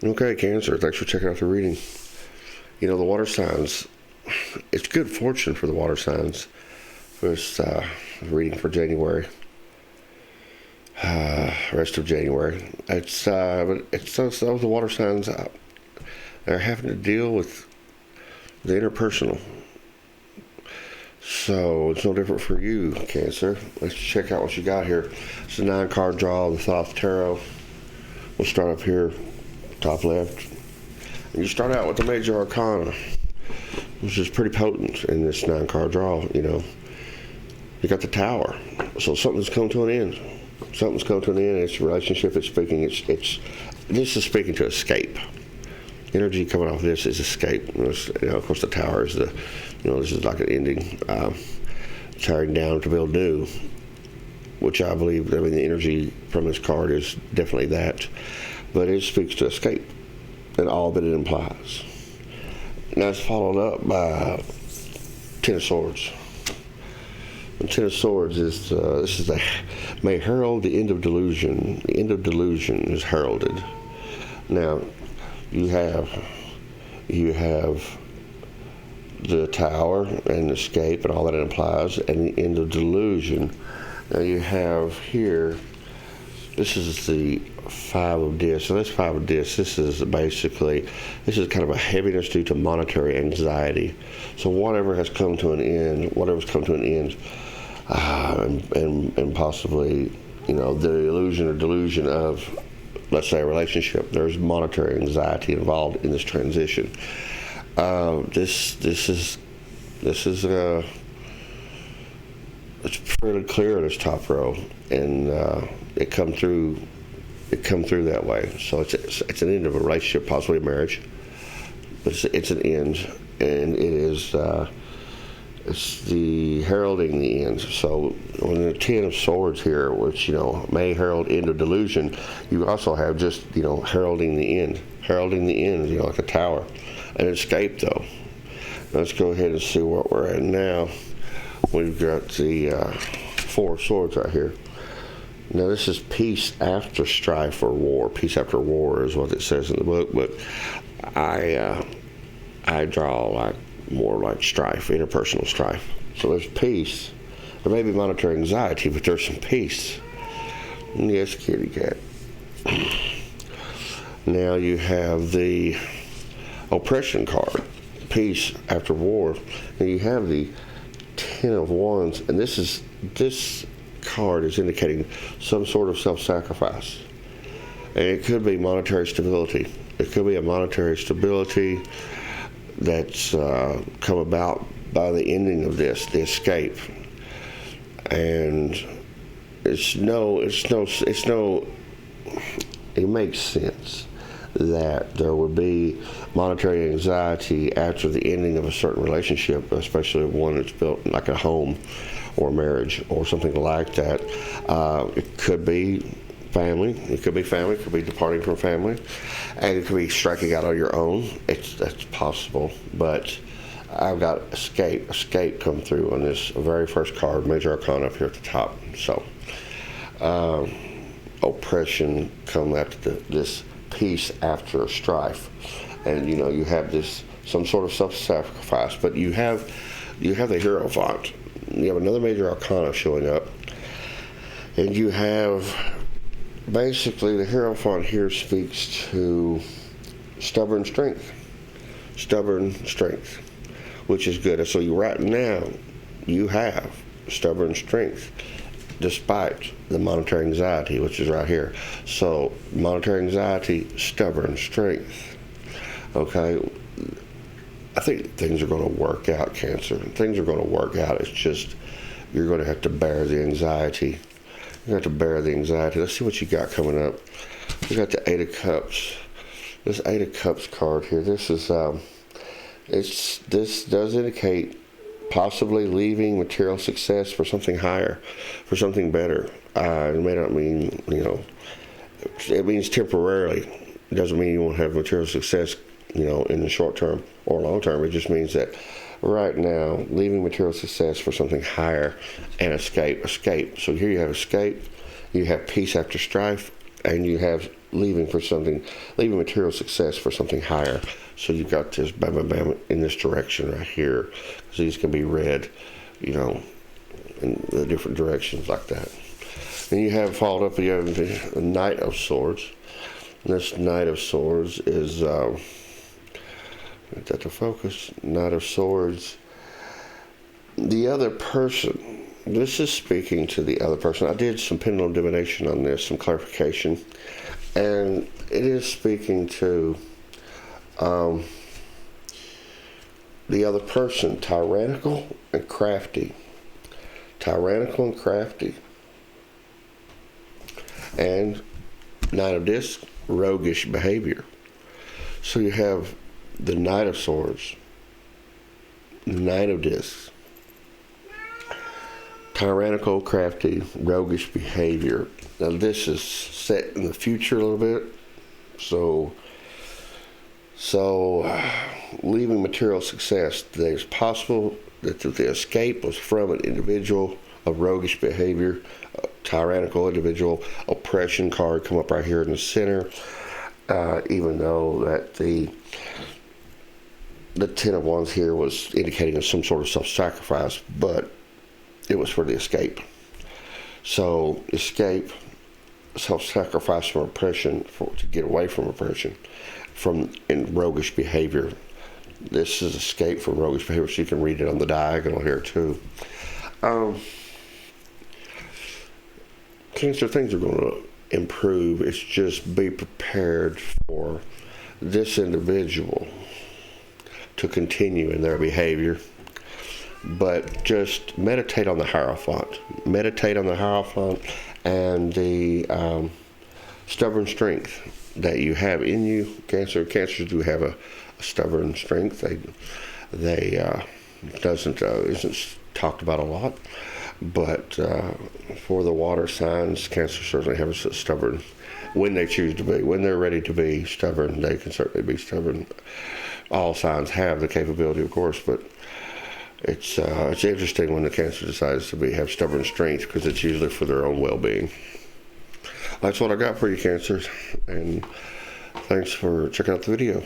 Okay, Cancer, thanks for checking out the reading. You know, the water signs, it's good fortune for the water signs for this reading for January, rest of January. It's those the water signs they're having to deal with the interpersonal. So it's no different for you, Cancer. Let's check out what you got here. It's a 9-card draw of the Thoth Tarot. We'll start up here, top left. And you start out with the Major Arcana, which is pretty potent in this 9-card draw, you know. You got the Tower. So something's come to an end. Something's come to an end. It's a relationship. It's speaking. This is speaking to escape. Energy coming off this is escape. You know, of course, the Tower is this is like an ending, tearing down to build new, which I believe, the energy from this card is definitely that. But it speaks to escape and all that it implies. Now it's followed up by Ten of Swords. And Ten of Swords is, may herald the end of delusion. The end of delusion is heralded. Now, you have the Tower and escape and all that it implies, and the end of delusion. Now you have here, this is the Five of Discs. So this Five of Discs, this is kind of a heaviness due to monetary anxiety. So whatever's come to an end, and possibly, the illusion or delusion of, let's say, a relationship, there's monetary anxiety involved in this transition. This is it's fairly clear in this top row, and it come through that way. So it's an end of a relationship, possibly a marriage, but it's an end, and it is it's the heralding the end. So when the Ten of Swords here, which may herald end of delusion, you also have just heralding the end, like a Tower. An escape, though. Let's go ahead and see what we're at now. We've got the Four of Swords right here. Now this is peace after strife or war. Peace after war is what it says in the book, but I draw more like strife, interpersonal strife. So there's peace. There may be monetary anxiety, but there's some peace. Yes, kitty cat. Now you have the oppression card, peace after war, and you have the Ten of Wands, and this card is indicating some sort of self-sacrifice, and it could be monetary stability. It could be a monetary stability that's come about by the ending of this, the escape, and it makes sense that there would be monetary anxiety after the ending of a certain relationship, especially one that's built like a home or marriage or something like that. It could be family. It could be departing from family, and it could be striking out on your own. That's possible, but I've got escape come through on this very first card, Major Arcana, up here at the top. So oppression come after this peace after strife, and you have this some sort of self-sacrifice, but you have the Hierophant. You have another Major Arcana showing up, and you have basically the Hierophant here speaks to stubborn strength, which is good. And so right now you have stubborn strength despite the monetary anxiety, which is right here. So monetary anxiety, stubborn strength. Okay, I think things are going to work out, Cancer. Things are going to work out. It's just you're going to have to bear the anxiety. Let's see what you got coming up. We got the Eight of Cups. This Eight of Cups card here. This is this does indicate possibly leaving material success for something higher, for something better. It may not mean, it means temporarily. It doesn't mean you won't have material success, in the short term or long term. It just means that right now, leaving material success for something higher and escape. So here you have escape, you have peace after strife, and you have leaving material success for something higher. So you've got this bam, bam, bam in this direction right here. So these can be read, you know, in the different directions like that. Then you have followed up, you have the Knight of Swords. And this Knight of Swords is, get that to focus, Knight of Swords. The other person, this is speaking to the other person. I did some pendulum divination on this, some clarification, and it is speaking to the other person, tyrannical and crafty. Tyrannical and crafty. And Knight of Discs, roguish behavior. So you have the Knight of Swords, Knight of Discs, tyrannical, crafty, roguish behavior. Now this is set in the future a little bit. So leaving material success. It's possible that the escape was from an individual of roguish behavior, a tyrannical individual. Oppression card come up right here in the center. Even though that the Ten of Wands here was indicating some sort of self-sacrifice, but it was for the escape. So escape, self-sacrifice from oppression, to get away from oppression, in roguish behavior. This is escape from roguish behavior, so you can read it on the diagonal here too. Cancer, things are going to improve. It's just be prepared for this individual to continue in their behavior. But just meditate on the Hierophant. Meditate on the Hierophant and the stubborn strength that you have in you. Cancers do have a stubborn strength. They isn't talked about a lot, but for the water signs, Cancer certainly have a stubborn, when they choose to be, when they're ready to be stubborn, they can certainly be stubborn. All signs have the capability, of course, but it's interesting when the Cancer decides to have stubborn strength, because it's usually for their own well-being. That's what I got for you, Cancers, and thanks for checking out the video.